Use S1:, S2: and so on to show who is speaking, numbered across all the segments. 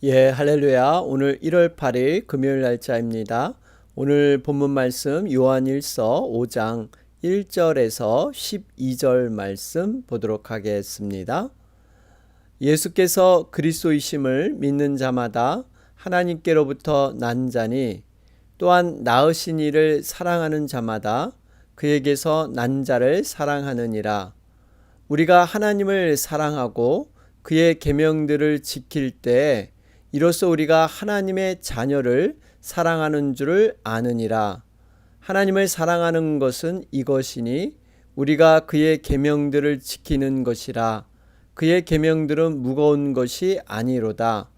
S1: 예, 할렐루야. 오늘 1월 8일 금요일 날짜입니다. 오늘 본문 말씀 요한일서 5장 1절에서 12절 말씀 보도록 하겠습니다. 예수께서 그리스도이심을 믿는 자마다 하나님께로부터 난 자니 또한 낳으신 이를 사랑하는 자마다 그에게서 난 자를 사랑하느니라. 우리가 하나님을 사랑하고 그의 계명들을 지킬 때에 이로써 우리가 하나님의 자녀를 사랑하는 줄을 아느니라. 하나님을 사랑하는 것은 이것이니 우리가 그의 계명들을 지키는 것이라. 그의 계명들은 무거운 것이 아니로다.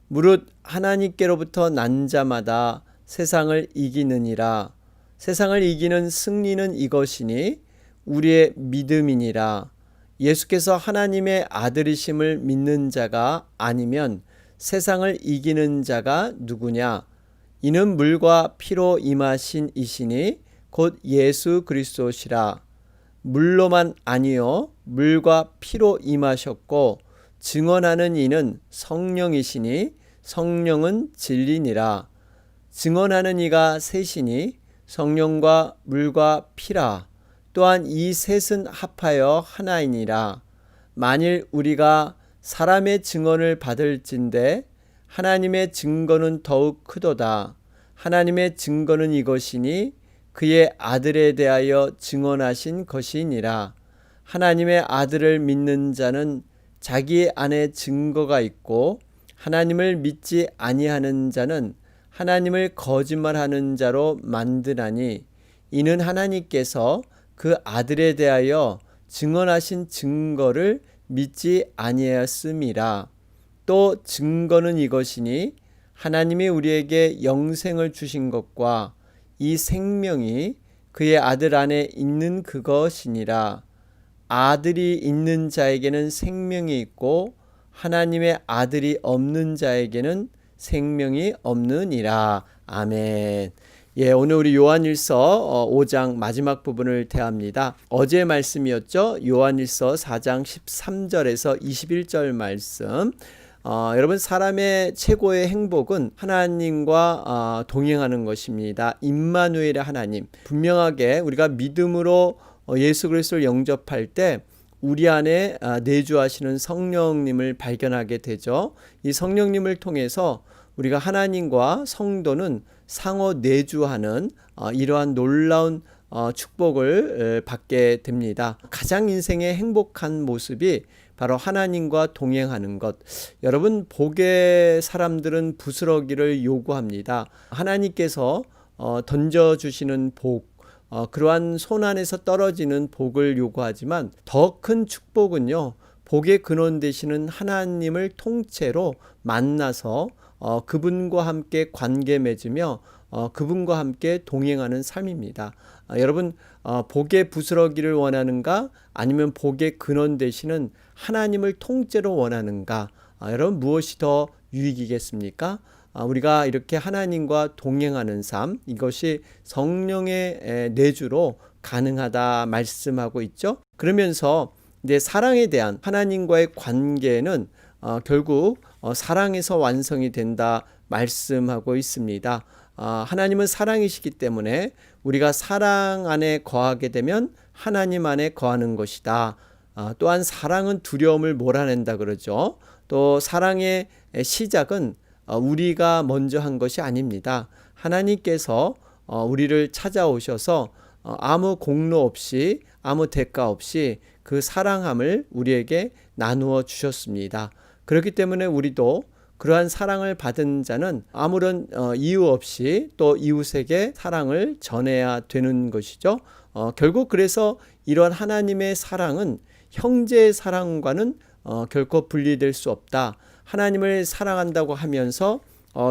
S1: 무릇 하나님께로부터 난 자마다 세상을 이기느니라. 세상을 이기는 승리는 이것이니 우리의 믿음이니라. 예수께서 하나님의 아들이심을 믿는 자가 아니면 세상을 이기는 자가 누구냐? 이는 물과 피로 임하신 이시니 곧 예수 그리스도시라. 물로만 아니요 물과 피로 임하셨고 증언하는 이는 성령이시니 성령은 진리니라. 증언하는 이가 셋이니 성령과 물과 피라. 또한 이 셋은 합하여 하나이니라. 만일 우리가 사람의 증언을 받을진대 하나님의 증거는 더욱 크도다. 하나님의 증거는 이것이니 그의 아들에 대하여 증언하신 것이니라. 하나님의 아들을 믿는 자는 자기 안에 증거가 있고 하나님을 믿지 아니하는 자는 하나님을 거짓말하는 자로 만드나니 이는 하나님께서 그 아들에 대하여 증언하신 증거를 믿지 아니하였음이라. 또 증거는 이것이니 하나님이 우리에게 영생을 주신 것과 이 생명이 그의 아들 안에 있는 그것이니라. 아들이 있는 자에게는 생명이 있고 하나님의 아들이 없는 자에게는 생명이 없느니라. 아멘. 예, 오늘 우리 요한일서 5장 마지막 부분을 대합니다. 어제 말씀이었죠. 요한일서 4장 13절에서 21절 말씀. 여러분, 사람의 최고의 행복은 하나님과 동행하는 것입니다. 임마누엘의 하나님. 분명하게 우리가 믿음으로 예수 그리스도를 영접할 때 우리 안에 내주하시는 성령님을 발견하게 되죠. 이 성령님을 통해서 우리가 하나님과 성도는 상호 내주하는 이러한 놀라운 축복을 받게 됩니다. 가장 인생의 행복한 모습이 바로 하나님과 동행하는 것. 여러분, 복의 사람들은 부스러기를 요구합니다. 하나님께서 던져주시는 복, 그러한 손 안에서 떨어지는 복을 요구하지만 더 큰 축복은요, 복의 근원 되시는 하나님을 통째로 만나서 그분과 함께 관계 맺으며 그분과 함께 동행하는 삶입니다. 여러분, 복의 부스러기를 원하는가? 아니면 복의 근원 되시는 하나님을 통째로 원하는가? 여러분, 무엇이 더 유익이겠습니까? 우리가 이렇게 하나님과 동행하는 삶, 이것이 성령의 내주로 가능하다 말씀하고 있죠. 그러면서 이제 사랑에 대한 하나님과의 관계는 결국 사랑에서 완성이 된다 말씀하고 있습니다. 하나님은 사랑이시기 때문에 우리가 사랑 안에 거하게 되면 하나님 안에 거하는 것이다. 또한 사랑은 두려움을 몰아낸다 그러죠. 또 사랑의 시작은 우리가 먼저 한 것이 아닙니다. 하나님께서 우리를 찾아오셔서 아무 공로 없이 아무 대가 없이 그 사랑함을 우리에게 나누어 주셨습니다. 그렇기 때문에 우리도 그러한 사랑을 받은 자는 아무런 이유 없이 또 이웃에게 사랑을 전해야 되는 것이죠. 결국 그래서 이런 하나님의 사랑은 형제의 사랑과는 결코 분리될 수 없다. 하나님을 사랑한다고 하면서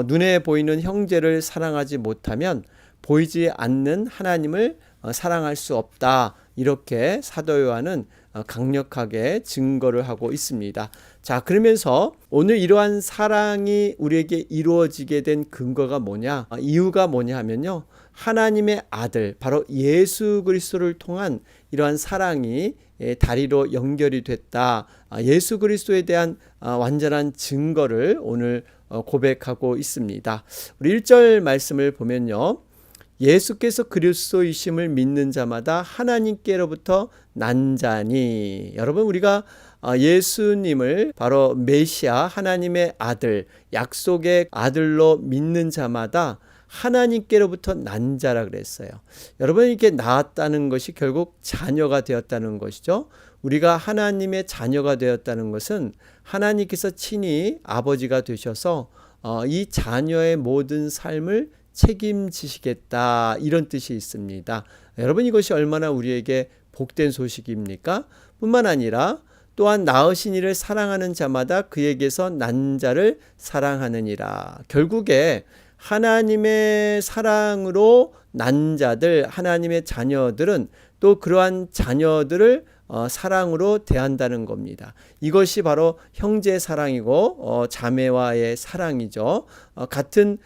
S1: 눈에 보이는 형제를 사랑하지 못하면 보이지 않는 하나님을 사랑할 수 없다. 이렇게 사도 요한은 강력하게 증거를 하고 있습니다. 자, 그러면서 오늘 이러한 사랑이 우리에게 이루어지게 된 근거가 뭐냐? 이유가 뭐냐 하면요. 하나님의 아들, 바로 예수 그리스도를 통한 이러한 사랑이 다리로 연결이 됐다. 예수 그리스도에 대한 완전한 증거를 오늘 고백하고 있습니다. 우리 1절 말씀을 보면요. 예수께서 그리스도이심을 믿는 자마다 하나님께로부터 난 자니. 여러분, 우리가 예수님을 바로 메시아, 하나님의 아들, 약속의 아들로 믿는 자마다 하나님께로부터 난 자라 그랬어요. 여러분, 이렇게 낳았다는 것이 결국 자녀가 되었다는 것이죠. 우리가 하나님의 자녀가 되었다는 것은 하나님께서 친히 아버지가 되셔서 이 자녀의 모든 삶을 책임지시겠다, 이런 뜻이 있습니다. 여러분, 이것이 얼마나 우리에게 복된 소식입니까? 뿐만 아니라 또한 낳으신 이를 사랑하는 자마다 그에게서 난 자를 사랑하느니라. 결국에 하나님의 사랑으로 난 자들, 하나님의 자녀들은 또 그러한 자녀들을 사랑으로 대한다는 겁니다. 이것이 바로 형제 사랑이고 자매와의 사랑이죠. 같은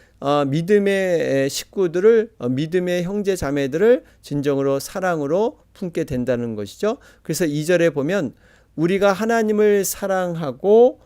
S1: 믿음의 식구들을, 믿음의 형제 자매들을 진정으로 사랑으로 품게 된다는 것이죠. 그래서 2절에 보면 우리가 하나님을 사랑하고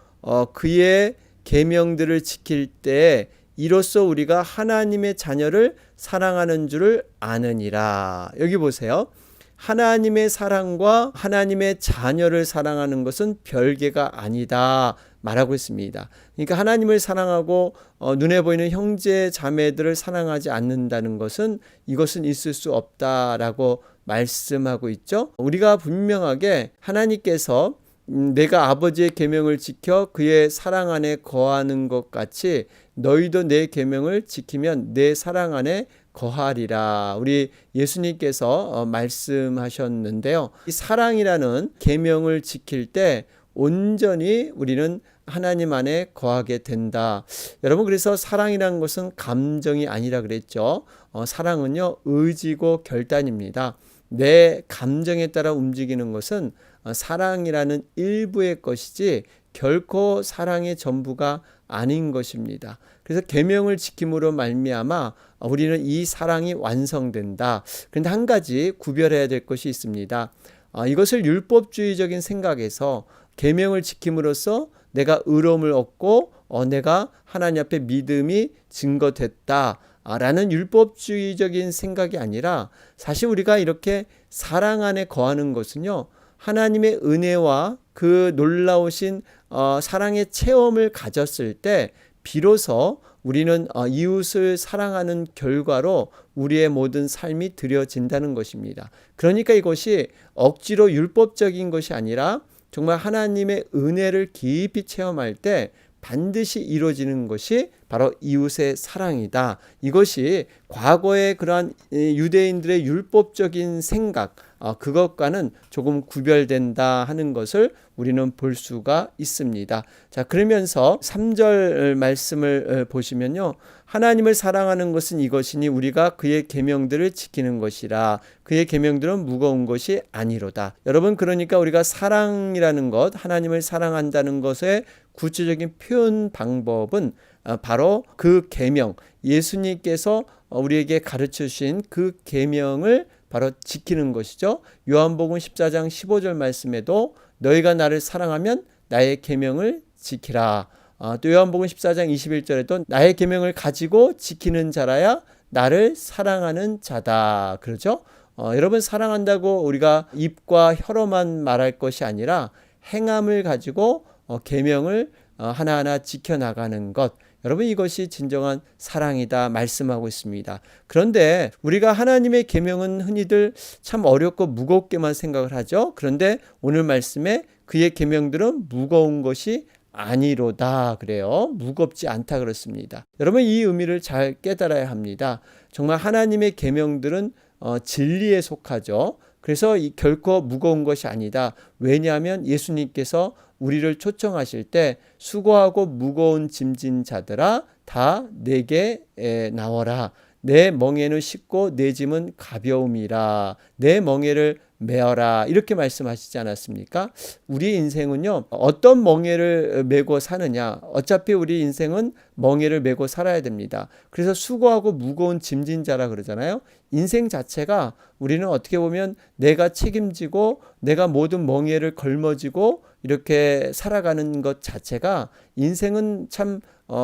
S1: 그의 계명들을 지킬 때 이로써 우리가 하나님의 자녀를 사랑하는 줄을 아느니라. 여기 보세요. 하나님의 사랑과 하나님의 자녀를 사랑하는 것은 별개가 아니다 말하고 있습니다. 그러니까 하나님을 사랑하고 눈에 보이는 형제 자매들을 사랑하지 않는다는 것은 이것은 있을 수 없다라고 말씀하고 있죠. 우리가 분명하게 하나님께서 내가 아버지의 계명을 지켜 그의 사랑 안에 거하는 것 같이 너희도 내 계명을 지키면 내 사랑 안에 거하리라. 우리 예수님께서 말씀하셨는데요. 이 사랑이라는 계명을 지킬 때 온전히 우리는 하나님 안에 거하게 된다. 여러분, 그래서 사랑이라는 것은 감정이 아니라 그랬죠. 사랑은요, 의지고 결단입니다. 내 감정에 따라 움직이는 것은 사랑이라는 일부의 것이지 결코 사랑의 전부가 아닌 것입니다. 그래서 계명을 지킴으로 말미암아 우리는 이 사랑이 완성된다. 그런데 한 가지 구별해야 될 것이 있습니다. 이것을 율법주의적인 생각에서 계명을 지킴으로써 내가 의로움을 얻고 내가 하나님 앞에 믿음이 증거됐다 라는 율법주의적인 생각이 아니라, 사실 우리가 이렇게 사랑 안에 거하는 것은요, 하나님의 은혜와 그 놀라우신 사랑의 체험을 가졌을 때 비로소 우리는 이웃을 사랑하는 결과로 우리의 모든 삶이 드려진다는 것입니다. 그러니까 이것이 억지로 율법적인 것이 아니라 정말 하나님의 은혜를 깊이 체험할 때 반드시 이루어지는 것이 바로 이웃의 사랑이다. 이것이 과거의 그러한 유대인들의 율법적인 생각, 그것과는 조금 구별된다 하는 것을 우리는 볼 수가 있습니다. 자, 그러면서 3절 말씀을 보시면요. 하나님을 사랑하는 것은 이것이니 우리가 그의 계명들을 지키는 것이라. 그의 계명들은 무거운 것이 아니로다. 여러분, 그러니까 우리가 사랑이라는 것, 하나님을 사랑한다는 것의 구체적인 표현 방법은 바로 그 계명, 예수님께서 우리에게 가르쳐 주신 그 계명을 바로 지키는 것이죠. 요한복음 14장 15절 말씀에도 너희가 나를 사랑하면 나의 계명을 지키라. 또 요한복음 14장 21절에도 나의 계명을 가지고 지키는 자라야 나를 사랑하는 자다. 그러죠? 여러분, 사랑한다고 우리가 입과 혀로만 말할 것이 아니라 행함을 가지고 계명을 하나하나 지켜나가는 것, 여러분, 이것이 진정한 사랑이다 말씀하고 있습니다. 그런데 우리가 하나님의 계명은 흔히들 참 어렵고 무겁게만 생각을 하죠. 그런데 오늘 말씀에 그의 계명들은 무거운 것이 아니로다 그래요. 무겁지 않다 그렇습니다. 여러분, 이 의미를 잘 깨달아야 합니다. 정말 하나님의 계명들은 진리에 속하죠. 그래서 결코 무거운 것이 아니다. 왜냐하면 예수님께서 우리를 초청하실 때 수고하고 무거운 짐진 자들아 다 내게 나와라. 내 멍에는 쉽고 내 짐은 가벼움이라. 내 멍에를 메어라. 이렇게 말씀하시지 않았습니까? 우리 인생은요, 어떤 멍에를 메고 사느냐. 어차피 우리 인생은 멍에를 메고 살아야 됩니다. 그래서 수고하고 무거운 짐진 자라 그러잖아요. 인생 자체가 우리는 어떻게 보면 내가 책임지고 내가 모든 멍에를 걸머지고 이렇게 살아가는 것 자체가 인생은 참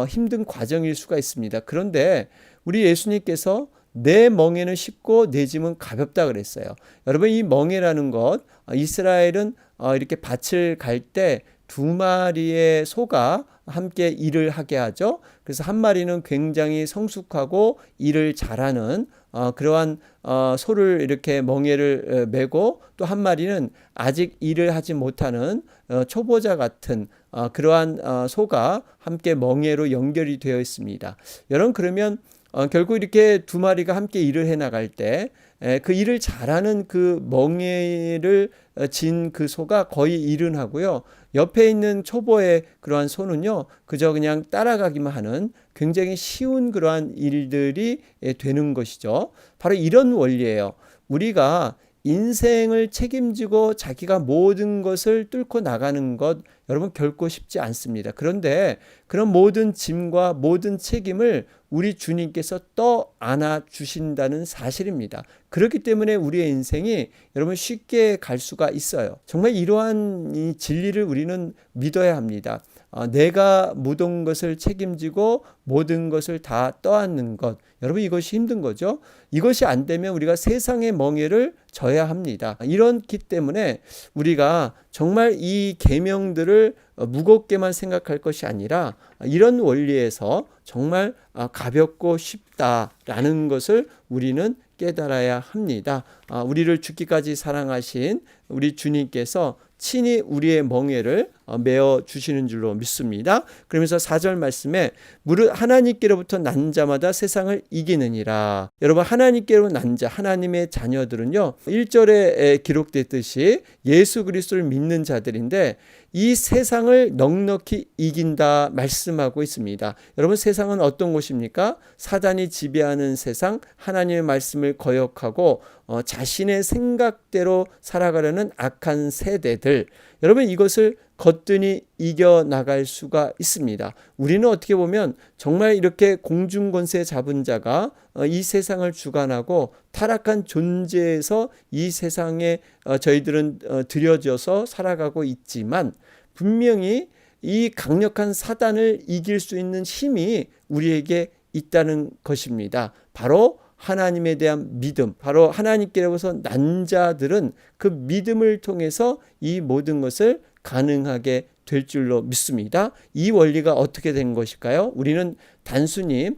S1: 힘든 과정일 수가 있습니다. 그런데 우리 예수님께서 내 멍에는 쉽고 내 짐은 가볍다 그랬어요. 여러분, 이 멍에라는 것, 이스라엘은 이렇게 밭을 갈 때 두 마리의 소가 함께 일을 하게 하죠. 그래서 한 마리는 굉장히 성숙하고 일을 잘하는 그러한 소를 이렇게 멍에를 메고, 또 한 마리는 아직 일을 하지 못하는 초보자 같은 그러한 소가 함께 멍에로 연결이 되어 있습니다. 여러분, 그러면 결국 이렇게 두 마리가 함께 일을 해 나갈 때 그 일을 잘하는 그 멍에를 진 그 소가 거의 일은 하고요. 옆에 있는 초보의 그러한 소는요, 그저 그냥 따라가기만 하는 굉장히 쉬운 그러한 일들이 되는 것이죠. 바로 이런 원리예요. 우리가 인생을 책임지고 자기가 모든 것을 뚫고 나가는 것, 여러분 결코 쉽지 않습니다. 그런데 그런 모든 짐과 모든 책임을 우리 주님께서 떠안아 주신다는 사실입니다. 그렇기 때문에 우리의 인생이 여러분 쉽게 갈 수가 있어요. 정말 이러한 이 진리를 우리는 믿어야 합니다. 내가 모든 것을 책임지고 모든 것을 다 떠안는 것, 여러분 이것이 힘든 거죠. 이것이 안 되면 우리가 세상의 멍에를 져야 합니다. 이렇기 때문에 우리가 정말 이 계명들을 무겁게만 생각할 것이 아니라 이런 원리에서 정말 가볍고 쉽다라는 것을 우리는 깨달아야 합니다. 우리를 죽기까지 사랑하신 우리 주님께서 친히 우리의 멍에를 메어 주시는 줄로 믿습니다. 그러면서 4절 말씀에 무릇 하나님께로부터 난 자마다 세상을 이기느니라. 여러분, 하나님께로 난 자, 하나님의 자녀들은요, 1절에 기록됐듯이 예수 그리스도를 믿는 자들인데 이 세상을 넉넉히 이긴다 말씀하고 있습니다. 여러분, 세상은 어떤 곳입니까? 사단이 지배하는 세상, 하나님의 말씀을 거역하고 자신의 생각대로 살아가려는 악한 세대들, 여러분 이것을 거뜬히 이겨나갈 수가 있습니다. 우리는 어떻게 보면 정말 이렇게 공중권세 잡은 자가 이 세상을 주관하고 타락한 존재에서 이 세상에 저희들은 들여져서 살아가고 있지만, 분명히 이 강력한 사단을 이길 수 있는 힘이 우리에게 있다는 것입니다. 바로 하나님에 대한 믿음, 바로 하나님께로부터 난 자들은 그 믿음을 통해서 이 모든 것을 가능하게 될 줄로 믿습니다. 이 원리가 어떻게 된 것일까요? 우리는 단순히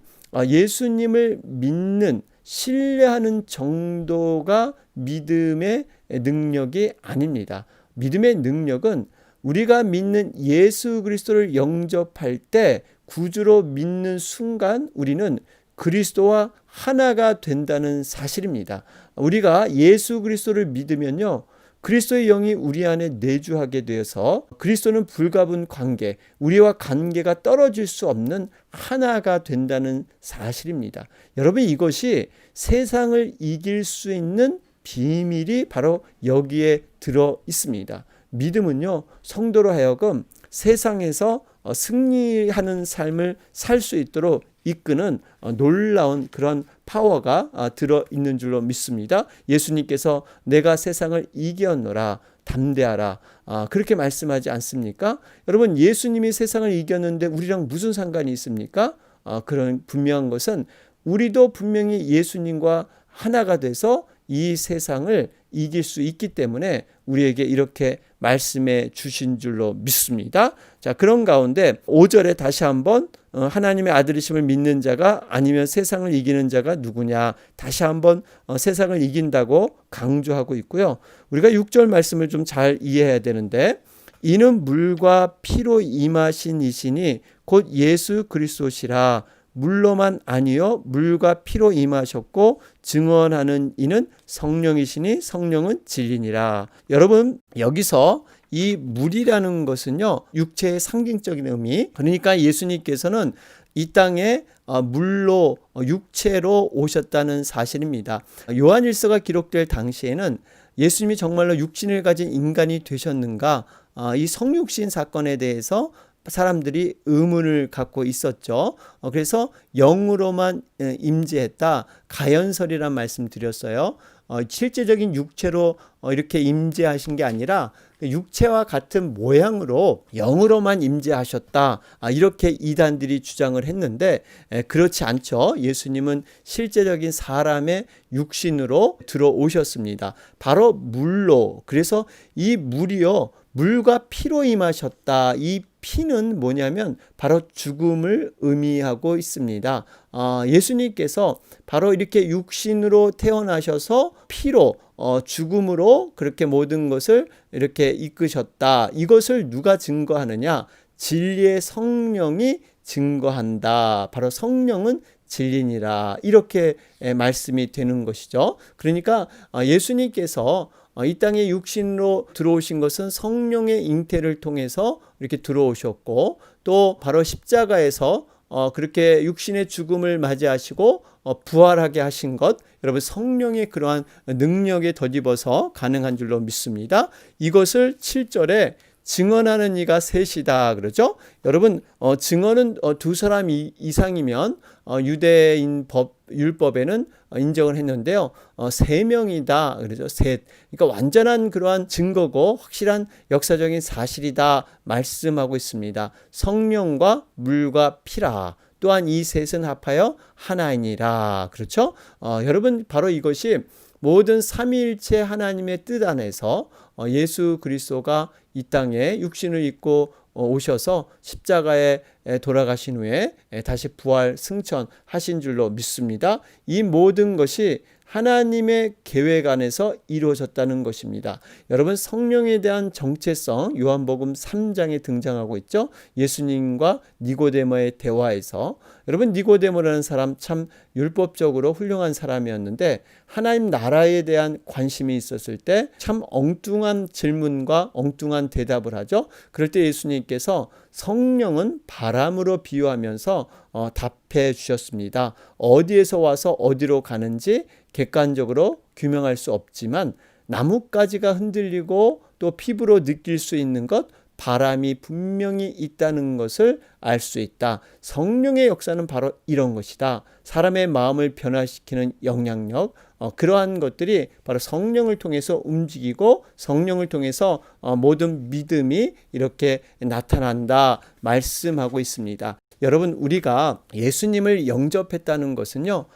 S1: 예수님을 믿는, 신뢰하는 정도가 믿음의 능력이 아닙니다. 믿음의 능력은 우리가 믿는 예수 그리스도를 영접할 때, 구주로 믿는 순간 우리는 그리스도와 하나가 된다는 사실입니다. 우리가 예수 그리스도를 믿으면요, 그리스도의 영이 우리 안에 내주하게 되어서 그리스도는 불가분 관계, 우리와 관계가 떨어질 수 없는 하나가 된다는 사실입니다. 여러분, 이것이 세상을 이길 수 있는 비밀이 바로 여기에 들어 있습니다. 믿음은요, 성도로 하여금 세상에서 승리하는 삶을 살 수 있도록 이끄는 놀라운 그런 파워가 들어있는 줄로 믿습니다. 예수님께서 내가 세상을 이겼노라, 담대하라, 그렇게 말씀하지 않습니까? 여러분, 예수님이 세상을 이겼는데 우리랑 무슨 상관이 있습니까? 그런 분명한 것은 우리도 분명히 예수님과 하나가 돼서 이 세상을 이길 수 있기 때문에 우리에게 이렇게 말씀해 주신 줄로 믿습니다. 자, 그런 가운데 5절에 다시 한번 하나님의 아들이심을 믿는 자가 아니면 세상을 이기는 자가 누구냐, 다시 한번 세상을 이긴다고 강조하고 있고요. 우리가 6절 말씀을 좀 잘 이해해야 되는데, 이는 물과 피로 임하신 이시니 곧 예수 그리스도시라. 물로만 아니요 물과 피로 임하셨고 증언하는 이는 성령이시니 성령은 진리니라. 여러분, 여기서 이 물이라는 것은요, 육체의 상징적인 의미, 그러니까 예수님께서는 이 땅에 물로, 육체로 오셨다는 사실입니다. 요한일서가 기록될 당시에는 예수님이 정말로 육신을 가진 인간이 되셨는가, 이 성육신 사건에 대해서 사람들이 의문을 갖고 있었죠. 그래서 영으로만 임재했다. 가연설이란 말씀 드렸어요. 실제적인 육체로 이렇게 임재하신 게 아니라 육체와 같은 모양으로 영으로만 임재하셨다. 이렇게 이단들이 주장을 했는데 그렇지 않죠. 예수님은 실제적인 사람의 육신으로 들어오셨습니다. 바로 물로. 그래서 이 물이요, 물과 피로 임하셨다. 이 피는 뭐냐면 바로 죽음을 의미하고 있습니다. 예수님께서 바로 이렇게 육신으로 태어나셔서 피로 죽음으로 그렇게 모든 것을 이렇게 이끄셨다. 이것을 누가 증거하느냐? 진리의 성령이 증거한다. 바로 성령은 진리니라. 이렇게 말씀이 되는 것이죠. 그러니까 예수님께서 이 땅에 육신으로 들어오신 것은 성령의 잉태를 통해서 이렇게 들어오셨고, 또 바로 십자가에서 그렇게 육신의 죽음을 맞이하시고 부활하게 하신 것, 여러분 성령의 그러한 능력에 덧입어서 가능한 줄로 믿습니다. 이것을 7절에 증언하는 이가 셋이다 그러죠. 여러분 증언은 두 사람 이상이면 유대인 율법에는 인정을 했는데요. 세 명이다 그러죠. 셋. 그러니까 완전한 그러한 증거고 확실한 역사적인 사실이다 말씀하고 있습니다. 성령과 물과 피라. 또한 이 셋은 합하여 하나이니라. 그렇죠? 여러분 바로 이것이 모든 삼위일체 하나님의 뜻 안에서 예수 그리스도가 이 땅에 육신을 입고 오셔서 십자가에 돌아가신 후에 다시 부활 승천하신 줄로 믿습니다. 이 모든 것이 하나님의 계획 안에서 이루어졌다는 것입니다. 여러분 성령에 대한 정체성 요한복음 3장에 등장하고 있죠. 예수님과 니고데모의 대화에서 여러분 니고데모라는 사람 참 율법적으로 훌륭한 사람이었는데 하나님 나라에 대한 관심이 있었을 때 참 엉뚱한 질문과 엉뚱한 대답을 하죠. 그럴 때 예수님께서 성령은 바람으로 비유하면서 답해 주셨습니다. 어디에서 와서 어디로 가는지 객관적으로 규명할 수 없지만 나뭇가지가 흔들리고 또 피부로 느낄 수 있는 것, 바람이 분명히 있다는 것을 알 수 있다. 성령의 역사는 바로 이런 것이다. 사람의 마음을 변화시키는 영향력, 그러한 것들이 바로 성령을 통해서 움직이고 성령을 통해서 모든 믿음이 이렇게 나타난다 말씀하고 있습니다. 여러분 우리가 예수님을 영접했다는 것은요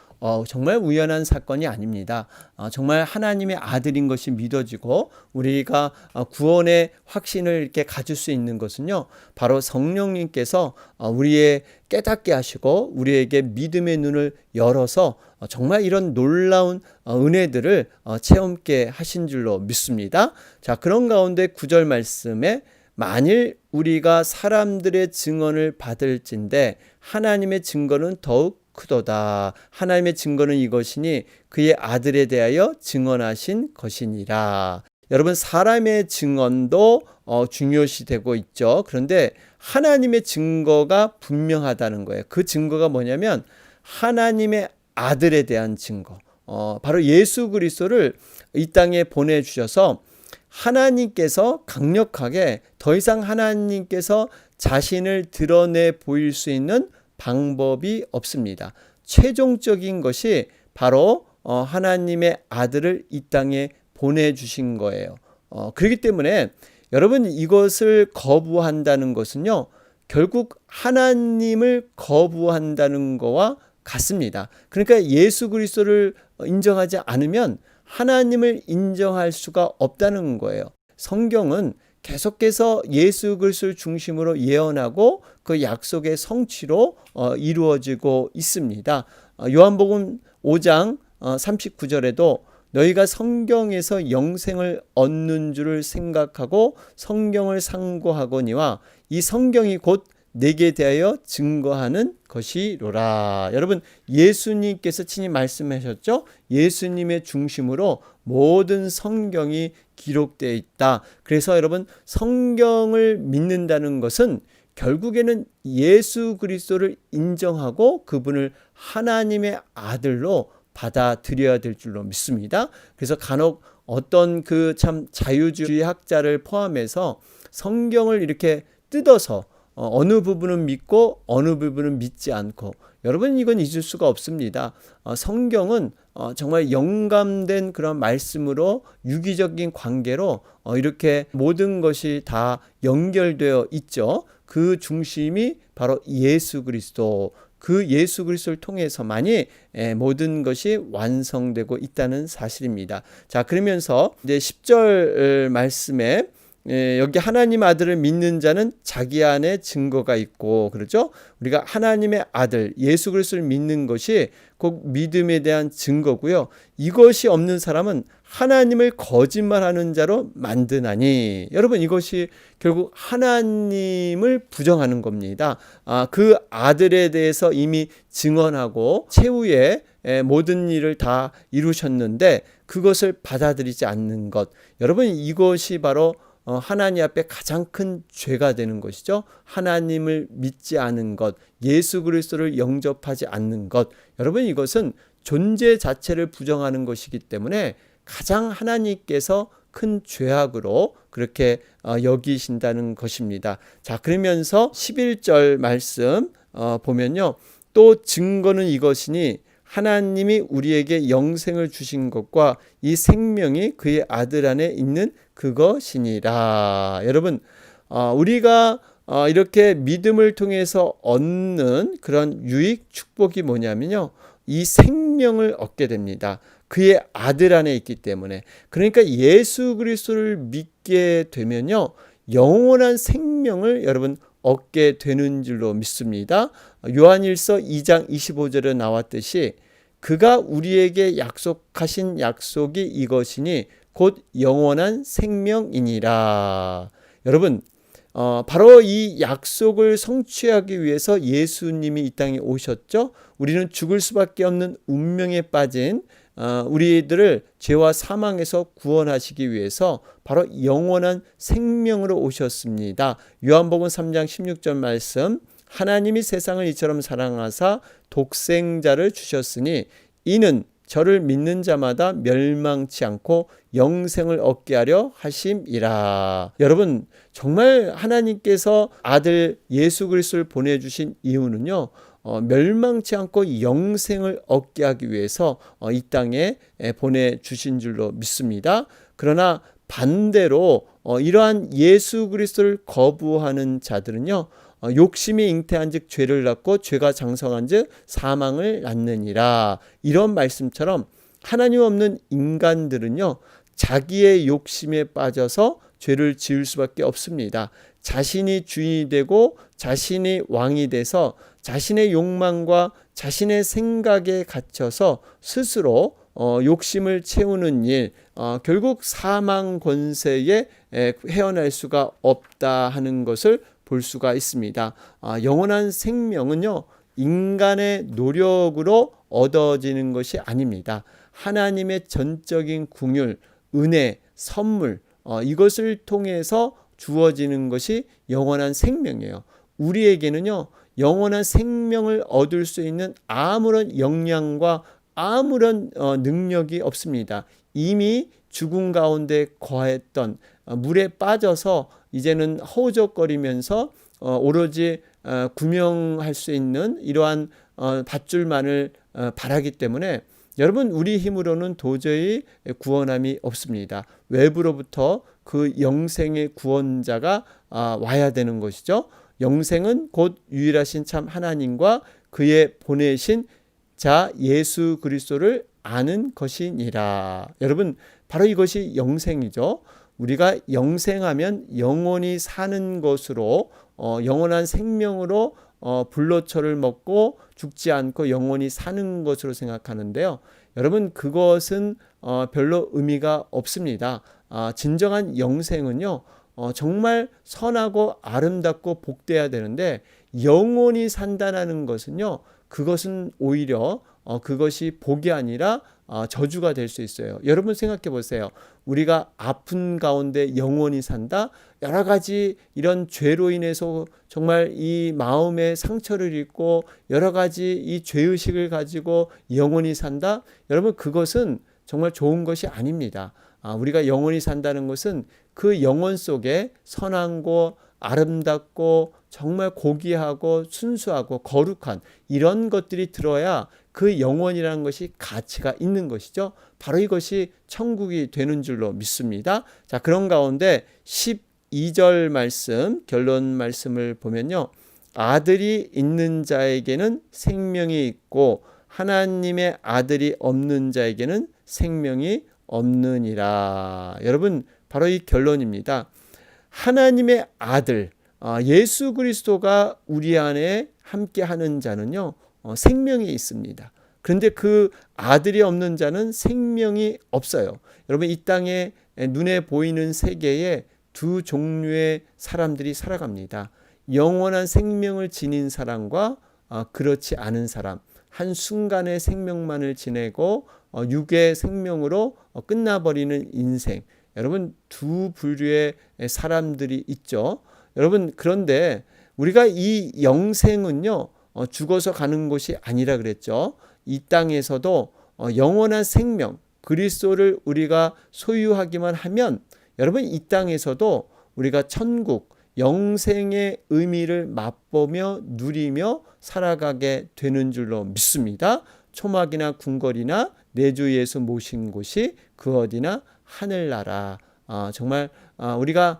S1: 정말 우연한 사건이 아닙니다. 정말 하나님의 아들인 것이 믿어지고 우리가 구원의 확신을 이렇게 가질 수 있는 것은요 바로 성령님께서 우리의 깨닫게 하시고 우리에게 믿음의 눈을 열어서 정말 이런 놀라운 은혜들을 체험케 하신 줄로 믿습니다. 자, 그런 가운데 9절 말씀에 만일 우리가 사람들의 증언을 받을진대 하나님의 증거는 더욱 크도다. 하나님의 증거는 이것이니 그의 아들에 대하여 증언하신 것이니라. 여러분 사람의 증언도 중요시 되고 있죠. 그런데 하나님의 증거가 분명하다는 거예요. 그 증거가 뭐냐면 하나님의 아들에 대한 증거. 바로 예수 그리스도를 이 땅에 보내주셔서 하나님께서 강력하게 더 이상 하나님께서 자신을 드러내 보일 수 있는 방법이 없습니다. 최종적인 것이 바로 하나님의 아들을 이 땅에 보내주신 거예요. 그렇기 때문에 여러분 이것을 거부한다는 것은요 결국 하나님을 거부한다는 것과 같습니다. 그러니까 예수 그리스도를 인정하지 않으면 하나님을 인정할 수가 없다는 거예요. 성경은 계속해서 예수 그리스도를 중심으로 예언하고 그 약속의 성취로 이루어지고 있습니다. 요한복음 5장 39절에도 너희가 성경에서 영생을 얻는 줄을 생각하고 성경을 상고하거니와 이 성경이 곧 내게 대하여 증거하는 것이로라. 여러분 예수님께서 친히 말씀하셨죠. 예수님의 중심으로 모든 성경이 기록되어 있다. 그래서 여러분 성경을 믿는다는 것은 결국에는 예수 그리스도를 인정하고 그분을 하나님의 아들로 받아들여야 될 줄로 믿습니다. 그래서 간혹 어떤 그 참 자유주의 학자를 포함해서 성경을 이렇게 뜯어서 어느 부분은 믿고 어느 부분은 믿지 않고, 여러분 이건 잊을 수가 없습니다. 성경은 정말 영감된 그런 말씀으로 유기적인 관계로 이렇게 모든 것이 다 연결되어 있죠. 그 중심이 바로 예수 그리스도, 그 예수 그리스도를 통해서만이 모든 것이 완성되고 있다는 사실입니다. 자, 그러면서 이제 10절 말씀에 여기 하나님 아들을 믿는 자는 자기 안에 증거가 있고, 그렇죠? 우리가 하나님의 아들 예수 그리스도를 믿는 것이 꼭 믿음에 대한 증거고요. 이것이 없는 사람은 하나님을 거짓말하는 자로 만드나니, 여러분 이것이 결국 하나님을 부정하는 겁니다. 그 아들에 대해서 이미 증언하고 최후에 모든 일을 다 이루셨는데 그것을 받아들이지 않는 것, 여러분 이것이 바로 하나님 앞에 가장 큰 죄가 되는 것이죠. 하나님을 믿지 않은 것, 예수 그리스도를 영접하지 않는 것, 여러분 이것은 존재 자체를 부정하는 것이기 때문에 가장 하나님께서 큰 죄악으로 그렇게 여기신다는 것입니다. 자, 그러면서 11절 말씀 보면요, 또 증거는 이것이니 하나님이 우리에게 영생을 주신 것과 이 생명이 그의 아들 안에 있는 그것이니라. 여러분, 우리가 이렇게 믿음을 통해서 얻는 그런 유익, 축복이 뭐냐면요, 이 생명을 얻게 됩니다. 그의 아들 안에 있기 때문에. 그러니까 예수 그리스도를 믿게 되면요, 영원한 생명을 여러분 얻게 되는 줄로 믿습니다. 요한일서 2장 25절에 나왔듯이 그가 우리에게 약속하신 약속이 이것이니 곧 영원한 생명이니라. 여러분, 바로 이 약속을 성취하기 위해서 예수님이 이 땅에 오셨죠. 우리는 죽을 수밖에 없는 운명에 빠진 우리들을 죄와 사망에서 구원하시기 위해서 바로 영원한 생명으로 오셨습니다. 요한복음 3장 16절 말씀, 하나님이 세상을 이처럼 사랑하사 독생자를 주셨으니 이는 저를 믿는 자마다 멸망치 않고 영생을 얻게 하려 하심이라. 여러분, 정말 하나님께서 아들 예수 그리스도를 보내주신 이유는요, 멸망치 않고 영생을 얻게 하기 위해서 이 땅에 보내주신 줄로 믿습니다. 그러나 반대로 이러한 예수 그리스도를 거부하는 자들은요, 욕심이 잉태한 즉 죄를 낳고 죄가 장성한 즉 사망을 낳느니라. 이런 말씀처럼 하나님 없는 인간들은요, 자기의 욕심에 빠져서 죄를 지을 수밖에 없습니다. 자신이 주인이 되고 자신이 왕이 돼서 자신의 욕망과 자신의 생각에 갇혀서 스스로 욕심을 채우는 일, 결국 사망 권세에 헤어날 수가 없다 하는 것을 볼 수가 있습니다. 영원한 생명은요, 인간의 노력으로 얻어지는 것이 아닙니다. 하나님의 전적인 긍휼, 은혜, 선물, 이것을 통해서 주어지는 것이 영원한 생명이에요. 우리에게는요, 영원한 생명을 얻을 수 있는 아무런 역량과 아무런 능력이 없습니다. 이미 죽음 가운데 거했던 물에 빠져서 이제는 허우적거리면서 오로지 구명할 수 있는 이러한 밧줄만을 바라기 때문에 여러분, 우리 힘으로는 도저히 구원함이 없습니다. 외부로부터 그 영생의 구원자가 와야 되는 것이죠. 영생은 곧 유일하신 참 하나님과 그의 보내신 자 예수 그리스도를 아는 것이니라. 여러분, 바로 이것이 영생이죠. 우리가 영생하면 영원히 사는 것으로, 영원한 생명으로 불로초를 먹고 죽지 않고 영원히 사는 것으로 생각하는데요. 여러분, 그것은 별로 의미가 없습니다. 진정한 영생은요, 정말 선하고 아름답고 복돼야 되는데, 영원히 산다는 것은요, 그것은 오히려 그것이 복이 아니라 저주가 될 수 있어요. 여러분 생각해 보세요. 우리가 아픈 가운데 영원히 산다? 여러 가지 이런 죄로 인해서 정말 이 마음에 상처를 입고 여러 가지 이 죄의식을 가지고 영원히 산다? 여러분, 그것은 정말 좋은 것이 아닙니다. 우리가 영원히 산다는 것은 그 영혼 속에 선하고 아름답고 정말 고귀하고 순수하고 거룩한 이런 것들이 들어야 그 영혼이라는 것이 가치가 있는 것이죠. 바로 이것이 천국이 되는 줄로 믿습니다. 자, 그런 가운데 12절 말씀, 결론 말씀을 보면요. 아들이 있는 자에게는 생명이 있고 하나님의 아들이 없는 자에게는 생명이 없느니라. 여러분, 바로 이 결론입니다. 하나님의 아들, 예수 그리스도가 우리 안에 함께 하는 자는요, 생명이 있습니다. 그런데 그 아들이 없는 자는 생명이 없어요. 여러분, 이 땅에 눈에 보이는 세계에 두 종류의 사람들이 살아갑니다. 영원한 생명을 지닌 사람과 그렇지 않은 사람. 한순간의 생명만을 지내고 육의 생명으로 끝나버리는 인생. 여러분, 두 부류의 사람들이 있죠. 여러분, 그런데 우리가 이 영생은요, 죽어서 가는 곳이 아니라 그랬죠. 이 땅에서도 영원한 생명, 그리스도를 우리가 소유하기만 하면 여러분, 이 땅에서도 우리가 천국, 영생의 의미를 맛보며 누리며 살아가게 되는 줄로 믿습니다. 초막이나 궁궐이나 내 주 예수 모신 곳이 그 어디나 하늘나라. 정말 우리가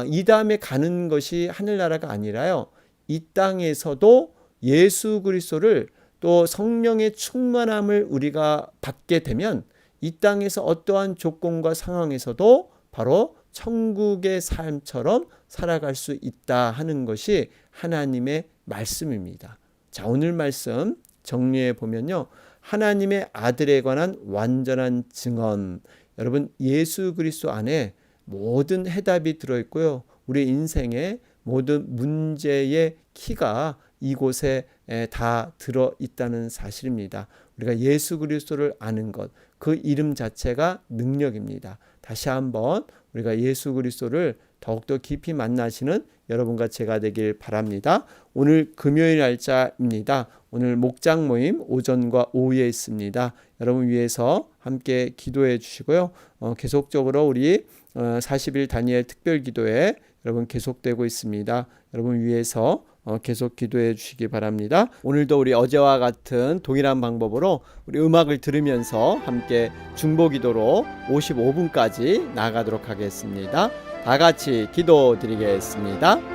S1: 이 다음에 가는 것이 하늘나라가 아니라요. 이 땅에서도 예수 그리스도를 또 성령의 충만함을 우리가 받게 되면 이 땅에서 어떠한 조건과 상황에서도 바로 천국의 삶처럼 살아갈 수 있다 하는 것이 하나님의 말씀입니다. 자, 오늘 말씀 정리해 보면요. 하나님의 아들에 관한 완전한 증언. 여러분, 예수 그리스도 안에 모든 해답이 들어있고요. 우리 인생의 모든 문제의 키가 이곳에 다 들어있다는 사실입니다. 우리가 예수 그리스도를 아는 것, 그 이름 자체가 능력입니다. 다시 한번 우리가 예수 그리스도를 더욱더 깊이 만나시는 여러분과 제가 되길 바랍니다. 오늘 금요일 날짜입니다. 오늘 목장 모임 오전과 오후에 있습니다. 여러분 위해서 함께 기도해 주시고요. 계속적으로 우리 40일 다니엘 특별 기도회 여러분 계속되고 있습니다. 여러분 위해서 계속 기도해 주시기 바랍니다. 오늘도 우리 어제와 같은 동일한 방법으로 우리 음악을 들으면서 함께 중보 기도로 55분까지 나가도록 하겠습니다. 다 같이 기도 드리겠습니다.